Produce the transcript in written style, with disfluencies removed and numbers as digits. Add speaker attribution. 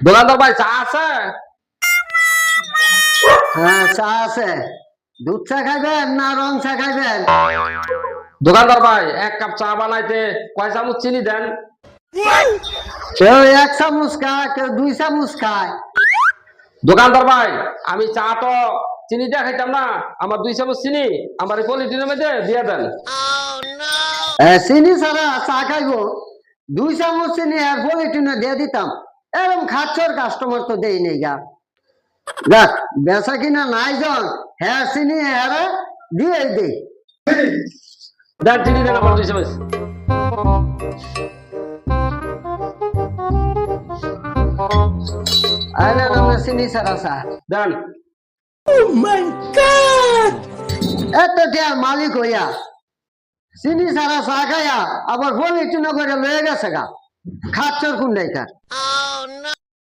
Speaker 1: দোকানদার ভাই চা আছে?
Speaker 2: হ্যাঁ, চা আছে। দুধ চা খাইবেন না রং চা খাইবেন?
Speaker 1: দোকানদার ভাই এক কাপ চা বানাইতে কয় চামচ চিনি দেন?
Speaker 2: কেউ 1 চামচ খায়, কেউ 2 চামচ খায়।
Speaker 1: দোকানদার ভাই আমি চা তো চিনি দিয়ে খাইতাম না, আমার 2 চামচ চিনি আমার এই পলিথিনের মধ্যে দিয়ে দেন।
Speaker 2: চিনি ছাড়া চা খাইবো? 2 চামচ চিনি আর পলিটিনে দিয়ে দিতাম। এরকম খাচ্ছর কাস্টমার তো দেই নেই গা। দেখ বেচা কিনা নাই জন, হ্যাঁ চিনি হ্যাঁ দিয়ে দেই।
Speaker 1: দেন চিনি দেন আমার 2 চামচ।
Speaker 2: আরে আমরা চিনি ছাড়া চা
Speaker 1: দেন।
Speaker 2: এত টিয়ার মালিক হইয়া চিনি ছাড়া চা খাইয়া আবার পলিটিনে করে লয়ে গেছে গা। খাচ্ছর কোন ডাইকার?